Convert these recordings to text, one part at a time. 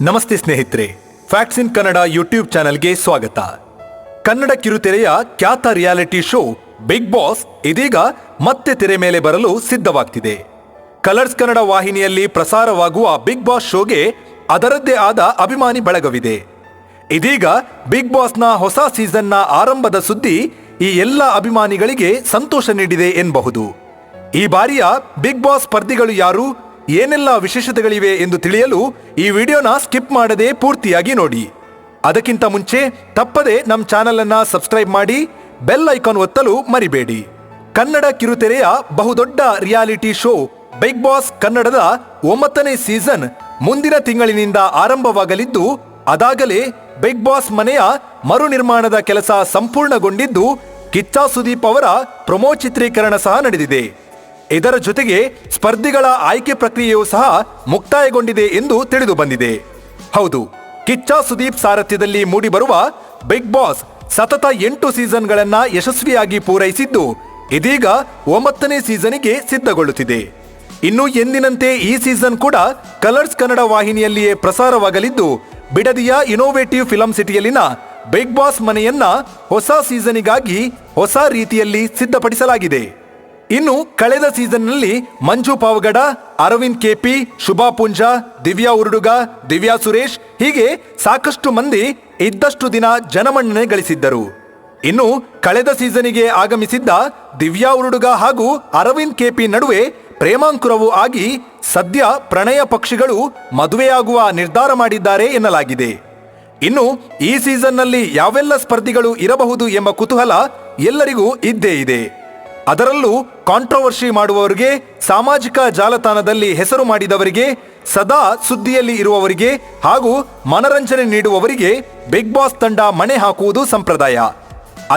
ನಮಸ್ತೆ ಸ್ನೇಹಿತರೆ, ಫ್ಯಾಕ್ಟ್ಸ್ ಇನ್ ಕನ್ನಡ ಯೂಟ್ಯೂಬ್ ಚಾನೆಲ್ಗೆ ಸ್ವಾಗತ. ಕನ್ನಡ ಕಿರುತೆರೆಯ ಖ್ಯಾತ ರಿಯಾಲಿಟಿ ಶೋ ಬಿಗ್ ಬಾಸ್ ಇದೀಗ ಮತ್ತೆ ತೆರೆ ಮೇಲೆ ಬರಲು ಸಿದ್ಧವಾಗ್ತಿದೆ. ಕಲರ್ಸ್ ಕನ್ನಡ ವಾಹಿನಿಯಲ್ಲಿ ಪ್ರಸಾರವಾಗುವ ಬಿಗ್ ಬಾಸ್ ಶೋಗೆ ಅದರದ್ದೇ ಆದ ಅಭಿಮಾನಿ ಬಳಗವಿದೆ. ಇದೀಗ ಬಿಗ್ ಬಾಸ್ನ ಹೊಸ ಸೀಸನ್ನ ಆರಂಭದ ಸುದ್ದಿ ಈ ಎಲ್ಲ ಅಭಿಮಾನಿಗಳಿಗೆ ಸಂತೋಷ ನೀಡಿದೆ ಎನ್ನಬಹುದು. ಈ ಬಾರಿಯ ಬಿಗ್ ಬಾಸ್ ಸ್ಪರ್ಧಿಗಳು ಯಾರು, ಏನೆಲ್ಲ ವಿಶೇಷತೆಗಳಿವೆ ಎಂದು ತಿಳಿಯಲು ಈ ವಿಡಿಯೋನ ಸ್ಕಿಪ್ ಮಾಡದೆ ಪೂರ್ತಿಯಾಗಿ ನೋಡಿ. ಅದಕ್ಕಿಂತ ಮುಂಚೆ ತಪ್ಪದೆ ನಮ್ಮ ಚಾನೆಲ್ ಅನ್ನ ಸಬ್ಸ್ಕ್ರೈಬ್ ಮಾಡಿ, ಬೆಲ್ ಐಕಾನ್ ಒತ್ತಲು ಮರಿಬೇಡಿ. ಕನ್ನಡ ಕಿರುತೆರೆಯ ಬಹುದೊಡ್ಡ ರಿಯಾಲಿಟಿ ಶೋ ಬಿಗ್ ಬಾಸ್ ಕನ್ನಡದ 9ನೇ ಸೀಸನ್ ಮುಂದಿನ ತಿಂಗಳಿನಿಂದ ಆರಂಭವಾಗಲಿದ್ದು, ಅದಾಗಲೇ ಬಿಗ್ ಬಾಸ್ ಮನೆಯ ಮರು ನಿರ್ಮಾಣದ ಕೆಲಸ ಸಂಪೂರ್ಣಗೊಂಡಿದ್ದು, ಕಿಚ್ಚ ಸುದೀಪ್ ಅವರ ಪ್ರೊಮೋ ಚಿತ್ರೀಕರಣ ಸಹ ನಡೆದಿದೆ. ಇದರ ಜೊತೆಗೆ ಸ್ಪರ್ಧಿಗಳ ಆಯ್ಕೆ ಪ್ರಕ್ರಿಯೆಯೂ ಸಹ ಮುಕ್ತಾಯಗೊಂಡಿದೆ ಎಂದು ತಿಳಿದು ಬಂದಿದೆ. ಹೌದು, ಕಿಚ್ಚ ಸುದೀಪ್ ಸಾರಥ್ಯದಲ್ಲಿ ಮೂಡಿಬರುವ ಬಿಗ್ ಬಾಸ್ ಸತತ 8 ಸೀಸನ್ಗಳನ್ನ ಯಶಸ್ವಿಯಾಗಿ ಪೂರೈಸಿದ್ದು, ಇದೀಗ 9ನೇ ಸೀಸನ್ಗೆ ಸಿದ್ಧಗೊಳ್ಳುತ್ತಿದೆ. ಇನ್ನು ಎಂದಿನಂತೆ ಈ ಸೀಸನ್ ಕೂಡ ಕಲರ್ಸ್ ಕನ್ನಡ ವಾಹಿನಿಯಲ್ಲಿಯೇ ಪ್ರಸಾರವಾಗಲಿದ್ದು, ಬಿಡದಿಯ ಇನೋವೇಟಿವ್ ಫಿಲಂ ಸಿಟಿಯಲ್ಲಿನ ಬಿಗ್ ಬಾಸ್ ಮನೆಯನ್ನ ಹೊಸ ಸೀಸನ್ಗಾಗಿ ಹೊಸ ರೀತಿಯಲ್ಲಿ ಸಿದ್ಧಪಡಿಸಲಾಗಿದೆ. ಇನ್ನು ಕಳೆದ ಸೀಸನ್ನಲ್ಲಿ ಮಂಜು ಪಾವಗಡ, ಅರವಿಂದ್ ಕೆಪಿ, ಶುಭಾ ಪುಂಜಾ, ದಿವ್ಯಾ ಉರುಡುಗ, ದಿವ್ಯಾ ಸುರೇಶ್ ಹೀಗೆ ಸಾಕಷ್ಟು ಮಂದಿ ಇದ್ದಷ್ಟು ದಿನ ಜನಮನ್ನಣೆ ಗಳಿಸಿದ್ದರು. ಇನ್ನು ಕಳೆದ ಸೀಸನಿಗೆ ಆಗಮಿಸಿದ್ದ ದಿವ್ಯಾ ಉರುಡುಗ ಹಾಗೂ ಅರವಿಂದ್ ಕೆಪಿ ನಡುವೆ ಪ್ರೇಮಾಂಕುರವೂ ಆಗಿ ಸದ್ಯ ಪ್ರಣಯ ಪಕ್ಷಿಗಳು ಮದುವೆಯಾಗುವ ನಿರ್ಧಾರ ಮಾಡಿದ್ದಾರೆ ಎನ್ನಲಾಗಿದೆ. ಇನ್ನು ಈ ಸೀಸನ್ನಲ್ಲಿ ಯಾವೆಲ್ಲ ಸ್ಪರ್ಧಿಗಳು ಇರಬಹುದು ಎಂಬ ಕುತೂಹಲ ಎಲ್ಲರಿಗೂ ಇದ್ದೇ ಇದೆ. ಅದರಲ್ಲೂ ಕಾಂಟ್ರವರ್ಷಿ ಮಾಡುವವರಿಗೆ, ಸಾಮಾಜಿಕ ಜಾಲತಾಣದಲ್ಲಿ ಹೆಸರು ಮಾಡಿದವರಿಗೆ, ಸದಾ ಸುದ್ದಿಯಲ್ಲಿ ಇರುವವರಿಗೆ ಹಾಗೂ ಮನರಂಜನೆ ನೀಡುವವರಿಗೆ ಬಿಗ್ ಬಾಸ್ ತಂಡ ಮಣೆ ಹಾಕುವುದು ಸಂಪ್ರದಾಯ.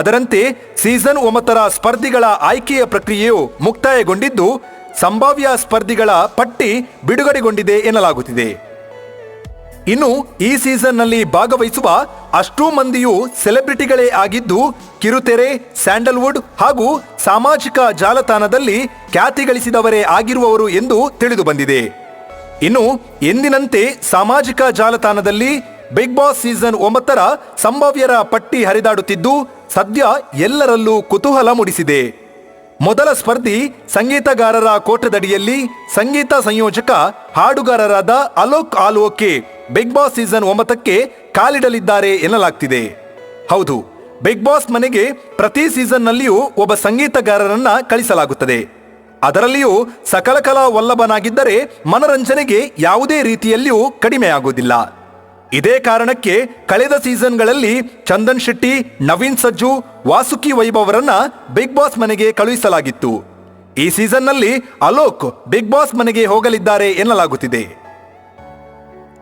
ಅದರಂತೆ ಸೀಸನ್ 9ರ ಸ್ಪರ್ಧಿಗಳ ಆಯ್ಕೆಯ ಪ್ರಕ್ರಿಯೆಯು ಮುಕ್ತಾಯಗೊಂಡಿದ್ದು, ಸಂಭಾವ್ಯ ಸ್ಪರ್ಧಿಗಳ ಪಟ್ಟಿ ಬಿಡುಗಡೆಗೊಂಡಿದೆ ಎನ್ನಲಾಗುತ್ತಿದೆ. ಇನ್ನು ಈ ಸೀಸನ್ನಲ್ಲಿ ಭಾಗವಹಿಸುವ ಅಷ್ಟೂ ಮಂದಿಯೂ ಸೆಲೆಬ್ರಿಟಿಗಳೇ ಆಗಿದ್ದು, ಕಿರುತೆರೆ, ಸ್ಯಾಂಡಲ್ವುಡ್ ಹಾಗೂ ಸಾಮಾಜಿಕ ಜಾಲತಾಣದಲ್ಲಿ ಖ್ಯಾತಿ ಗಳಿಸಿದವರೇ ಆಗಿರುವವರು ಎಂದು ತಿಳಿದು ಬಂದಿದೆ. ಇನ್ನು ಎಂದಿನಂತೆ ಸಾಮಾಜಿಕ ಜಾಲತಾಣದಲ್ಲಿ ಬಿಗ್ ಬಾಸ್ ಸೀಸನ್ 9ರ ಸಂಭಾವ್ಯರ ಪಟ್ಟಿ ಹರಿದಾಡುತ್ತಿದ್ದು, ಸದ್ಯ ಎಲ್ಲರಲ್ಲೂ ಕುತೂಹಲ ಮೂಡಿಸಿದೆ. ಮೊದಲ ಸ್ಪರ್ಧಿ ಸಂಗೀತಗಾರರ ಕೋಟದಡಿಯಲ್ಲಿ ಸಂಗೀತ ಸಂಯೋಜಕ ಹಾಡುಗಾರರಾದ ಅಲೋಕ್ ಆಲ್ವೋಕೆ ಬಿಗ್ ಬಾಸ್ ಸೀಸನ್ 9ಕ್ಕೆ ಕಾಲಿಡಲಿದ್ದಾರೆ ಎನ್ನಲಾಗ್ತಿದೆ. ಹೌದು, ಬಿಗ್ ಬಾಸ್ ಮನೆಗೆ ಪ್ರತಿ ಸೀಸನ್ನಲ್ಲಿಯೂ ಒಬ್ಬ ಸಂಗೀತಗಾರರನ್ನ ಕಳಿಸಲಾಗುತ್ತದೆ. ಅದರಲ್ಲಿಯೂ ಸಕಲ ಕಲಾ ವಲ್ಲಭನಾಗಿದ್ದರೆ ಮನರಂಜನೆಗೆ ಯಾವುದೇ ರೀತಿಯಲ್ಲಿಯೂ ಕಡಿಮೆಯಾಗುವುದಿಲ್ಲ. ಇದೇ ಕಾರಣಕ್ಕೆ ಕಳೆದ ಸೀಸನ್ಗಳಲ್ಲಿ ಚಂದನ್ ಶೆಟ್ಟಿ, ನವೀನ್ ಸಜ್ಜು, ವಾಸುಕಿ ವೈಭವರನ್ನ ಬಿಗ್ ಬಾಸ್ ಮನೆಗೆ ಕಳುಹಿಸಲಾಗಿತ್ತು. ಈ ಸೀಸನ್ನಲ್ಲಿ ಅಲೋಕ್ ಬಿಗ್ ಬಾಸ್ ಮನೆಗೆ ಹೋಗಲಿದ್ದಾರೆ ಎನ್ನಲಾಗುತ್ತಿದೆ.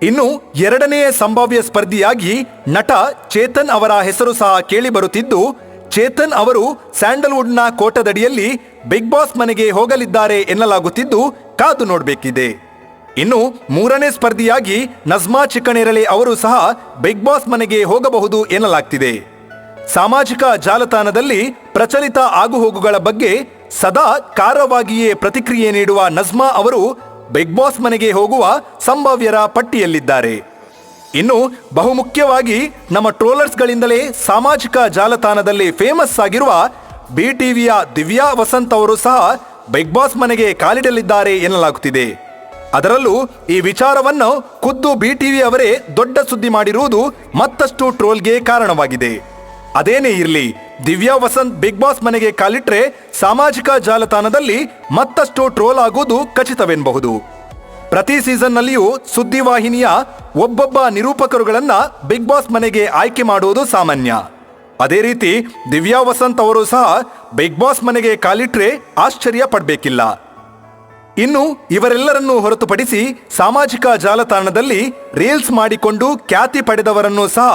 ಇನ್ನು 2ನೇ ಸಂಭಾವ್ಯ ಸ್ಪರ್ಧಿಯಾಗಿ ನಟ ಚೇತನ್ ಅವರ ಹೆಸರು ಸಹ ಕೇಳಿ ಬರುತ್ತಿದ್ದು, ಚೇತನ್ ಅವರು ಸ್ಯಾಂಡಲ್ವುಡ್ನ ಕೋಟದಡಿಯಲ್ಲಿ ಬಿಗ್ ಬಾಸ್ ಮನೆಗೆ ಹೋಗಲಿದ್ದಾರೆ ಎನ್ನಲಾಗುತ್ತಿದ್ದು, ಕಾದು ನೋಡಬೇಕಿದೆ. ಇನ್ನು 3ನೇ ಸ್ಪರ್ಧಿಯಾಗಿ ನಜ್ಮಾ ಚಿಕ್ಕನೇರಳೆ ಅವರು ಸಹ ಬಿಗ್ ಬಾಸ್ ಮನೆಗೆ ಹೋಗಬಹುದು ಎನ್ನಲಾಗ್ತಿದೆ. ಸಾಮಾಜಿಕ ಜಾಲತಾಣದಲ್ಲಿ ಪ್ರಚಲಿತ ಆಗುಹೋಗುಗಳ ಬಗ್ಗೆ ಸದಾ ಕಾರವಾಗಿಯೇ ಪ್ರತಿಕ್ರಿಯೆ ನೀಡುವ ನಜ್ಮಾ ಅವರು ಬಿಗ್ ಬಾಸ್ ಮನೆಗೆ ಹೋಗುವ ಸಂಭಾವ್ಯರ ಪಟ್ಟಿಯಲ್ಲಿದ್ದಾರೆ. ಇನ್ನು ಬಹುಮುಖ್ಯವಾಗಿ ನಮ್ಮ ಟ್ರೋಲರ್ಸ್ಗಳಿಂದಲೇ ಸಾಮಾಜಿಕ ಜಾಲತಾಣದಲ್ಲಿ ಫೇಮಸ್ ಆಗಿರುವ BTVಯ ದಿವ್ಯಾ ವಸಂತ್ ಅವರು ಸಹ ಬಿಗ್ ಬಾಸ್ ಮನೆಗೆ ಕಾಲಿಡಲಿದ್ದಾರೆ ಎನ್ನಲಾಗುತ್ತಿದೆ. ಅದರಲ್ಲೂ ಈ ವಿಚಾರವನ್ನು ಖುದ್ದು BTV ಅವರೇ ದೊಡ್ಡ ಸುದ್ದಿ ಮಾಡಿರುವುದು ಮತ್ತಷ್ಟು ಟ್ರೋಲ್ಗೆ ಕಾರಣವಾಗಿದೆ. ಅದೇನೇ ಇರಲಿ, ದಿವ್ಯಾ ವಸಂತ್ ಬಿಗ್ ಬಾಸ್ ಮನೆಗೆ ಕಾಲಿಟ್ರೆ ಸಾಮಾಜಿಕ ಜಾಲತಾಣದಲ್ಲಿ ಮತ್ತಷ್ಟು ಟ್ರೋಲ್ ಆಗುವುದು ಖಚಿತವೆನ್ನಬಹುದು. ಪ್ರತಿ ಸೀಸನ್ನಲ್ಲಿಯೂ ಸುದ್ದಿವಾಹಿನಿಯ ಒಬ್ಬೊಬ್ಬ ನಿರೂಪಕರುಗಳನ್ನ ಬಿಗ್ ಬಾಸ್ ಮನೆಗೆ ಆಯ್ಕೆ ಮಾಡುವುದು ಸಾಮಾನ್ಯ. ಅದೇ ರೀತಿ ದಿವ್ಯಾ ವಸಂತ್ ಅವರು ಸಹ ಬಿಗ್ ಬಾಸ್ ಮನೆಗೆ ಕಾಲಿಟ್ರೆ ಆಶ್ಚರ್ಯ ಪಡಬೇಕಿಲ್ಲ. ಇನ್ನು ಇವರೆಲ್ಲರನ್ನೂ ಹೊರತುಪಡಿಸಿ ಸಾಮಾಜಿಕ ಜಾಲತಾಣದಲ್ಲಿ ರೀಲ್ಸ್ ಮಾಡಿಕೊಂಡು ಖ್ಯಾತಿ ಪಡೆದವರನ್ನು ಸಹ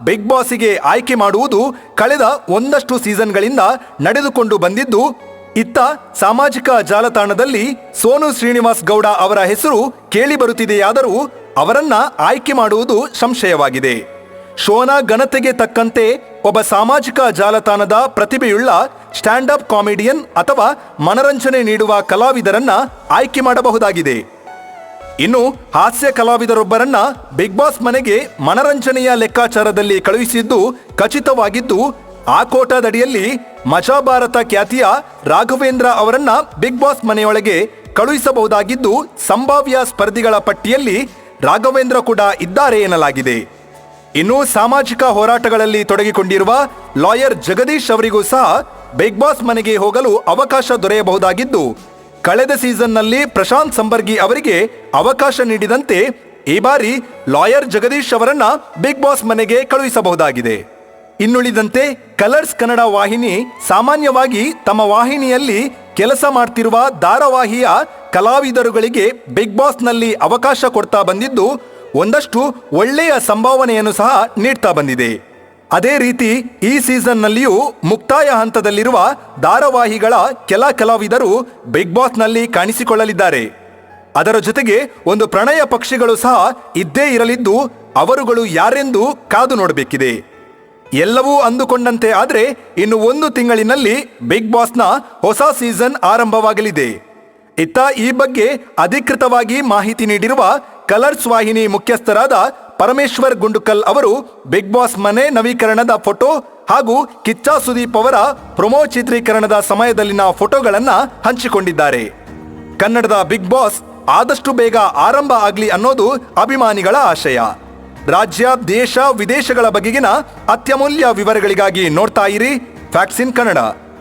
ಬಿಗ್ ಬಾಸ್ಗೆ ಆಯ್ಕೆ ಮಾಡುವುದು ಕಳೆದ ಒಂದಷ್ಟು ಸೀಸನ್ಗಳಿಂದ ನಡೆದುಕೊಂಡು ಬಂದಿದ್ದು, ಇತ್ತ ಸಾಮಾಜಿಕ ಜಾಲತಾಣದಲ್ಲಿ ಸೋನು ಶ್ರೀನಿವಾಸ್ ಗೌಡ ಅವರ ಹೆಸರು ಕೇಳಿ ಬರುತ್ತಿದೆಯಾದರೂ ಅವರನ್ನ ಆಯ್ಕೆ ಮಾಡುವುದು ಸಂಶಯವಾಗಿದೆ. ಶೋನ ಘನತೆಗೆ ತಕ್ಕಂತೆ ಒಬ್ಬ ಸಾಮಾಜಿಕ ಜಾಲತಾಣದ ಪ್ರತಿಭೆಯುಳ್ಳ ಸ್ಟ್ಯಾಂಡ್ ಅಪ್ ಕಾಮಿಡಿಯನ್ ಅಥವಾ ಮನರಂಜನೆ ನೀಡುವ ಕಲಾವಿದರನ್ನ ಆಯ್ಕೆ ಮಾಡಬಹುದಾಗಿದೆ. ಇನ್ನು ಹಾಸ್ಯ ಕಲಾವಿದರೊಬ್ಬರನ್ನ ಬಿಗ್ ಬಾಸ್ ಮನೆಗೆ ಮನರಂಜನೆಯ ಲೆಕ್ಕಾಚಾರದಲ್ಲಿ ಕಳುಹಿಸಿದ್ದು ಖಚಿತವಾಗಿದ್ದು, ಆ ಕೋಟಾದಡಿಯಲ್ಲಿ ಮಜಾ ಭಾರತ ಖ್ಯಾತಿಯ ರಾಘವೇಂದ್ರ ಅವರನ್ನ ಬಿಗ್ ಬಾಸ್ ಮನೆಯೊಳಗೆ ಕಳುಹಿಸಬಹುದಾಗಿದ್ದು, ಸಂಭಾವ್ಯ ಸ್ಪರ್ಧಿಗಳ ಪಟ್ಟಿಯಲ್ಲಿ ರಾಘವೇಂದ್ರ ಕೂಡ ಇದ್ದಾರೆ ಎನ್ನಲಾಗಿದೆ. ಇನ್ನು ಸಾಮಾಜಿಕ ಹೋರಾಟಗಳಲ್ಲಿ ತೊಡಗಿಕೊಂಡಿರುವ ಲಾಯರ್ ಜಗದೀಶ್ ಅವರಿಗೂ ಸಹ ಬಿಗ್ ಬಾಸ್ ಮನೆಗೆ ಹೋಗಲು ಅವಕಾಶ ದೊರೆಯಬಹುದಾಗಿದ್ದು, ಕಳೆದ ಸೀಸನ್ನಲ್ಲಿ ಪ್ರಶಾಂತ್ ಸಂಬರ್ಗಿ ಅವರಿಗೆ ಅವಕಾಶ ನೀಡಿದಂತೆ ಈ ಬಾರಿ ಲಾಯರ್ ಜಗದೀಶ್ ಅವರನ್ನ ಬಿಗ್ ಬಾಸ್ ಮನೆಗೆ ಕಳುಹಿಸಬಹುದಾಗಿದೆ. ಇನ್ನುಳಿದಂತೆ ಕಲರ್ಸ್ ಕನ್ನಡ ವಾಹಿನಿ ಸಾಮಾನ್ಯವಾಗಿ ತಮ್ಮ ವಾಹಿನಿಯಲ್ಲಿ ಕೆಲಸ ಮಾಡ್ತಿರುವ ಧಾರಾವಾಹಿಯ ಕಲಾವಿದರುಗಳಿಗೆ ಬಿಗ್ ಬಾಸ್ನಲ್ಲಿ ಅವಕಾಶ ಕೊಡ್ತಾ ಬಂದಿದ್ದು, ಒಂದಷ್ಟು ಒಳ್ಳೆಯ ಸಂಭಾವನೆಯನ್ನು ಸಹ ನೀಡ್ತಾ ಬಂದಿದೆ. ಅದೇ ರೀತಿ ಈ ಸೀಸನ್ನಲ್ಲಿಯೂ ಮುಕ್ತಾಯ ಹಂತದಲ್ಲಿರುವ ಧಾರಾವಾಹಿಗಳ ಕೆಲ ಕಲಾವಿದರು ಬಿಗ್ ಬಾಸ್ನಲ್ಲಿ ಕಾಣಿಸಿಕೊಳ್ಳಲಿದ್ದಾರೆ. ಅದರ ಜೊತೆಗೆ ಒಂದು ಪ್ರಣಯ ಪಕ್ಷಿಗಳು ಸಹ ಇದ್ದೇ ಇರಲಿದ್ದು, ಅವರುಗಳು ಯಾರೆಂದು ಕಾದು ನೋಡಬೇಕಿದೆ. ಎಲ್ಲವೂ ಅಂದುಕೊಂಡಂತೆ ಆದರೆ ಇನ್ನು 1 ತಿಂಗಳಿನಲ್ಲಿ ಬಿಗ್ ಬಾಸ್ನ ಹೊಸ ಸೀಸನ್ ಆರಂಭವಾಗಲಿದೆ. ಇತ್ತ ಈ ಬಗ್ಗೆ ಅಧಿಕೃತವಾಗಿ ಮಾಹಿತಿ ನೀಡಿರುವ ಕಲರ್ಸ್ ವಾಹಿನಿ ಮುಖ್ಯಸ್ಥರಾದ ಪರಮೇಶ್ವರ್ ಗುಂಡುಕಲ್ ಅವರು ಬಿಗ್ ಬಾಸ್ ಮನೆ ನವೀಕರಣದ ಫೋಟೋ ಹಾಗೂ ಕಿಚ್ಚ ಸುದೀಪ್ ಅವರ ಪ್ರೊಮೋ ಚಿತ್ರೀಕರಣದ ಸಮಯದಲ್ಲಿನ ಫೋಟೋಗಳನ್ನ ಹಂಚಿಕೊಂಡಿದ್ದಾರೆ. ಕನ್ನಡದ ಬಿಗ್ ಬಾಸ್ ಆದಷ್ಟು ಬೇಗ ಆರಂಭ ಆಗಲಿ ಅನ್ನೋದು ಅಭಿಮಾನಿಗಳ ಆಶಯ. ರಾಜ್ಯ, ದೇಶ, ವಿದೇಶಗಳ ಬಗೆಗಿನ ಅತ್ಯಮೂಲ್ಯ ವಿವರಗಳಿಗಾಗಿ ನೋಡ್ತಾ ಇರಿ ಫ್ಯಾಕ್ಟ್ಸ್ ಇನ್ ಕನ್ನಡ.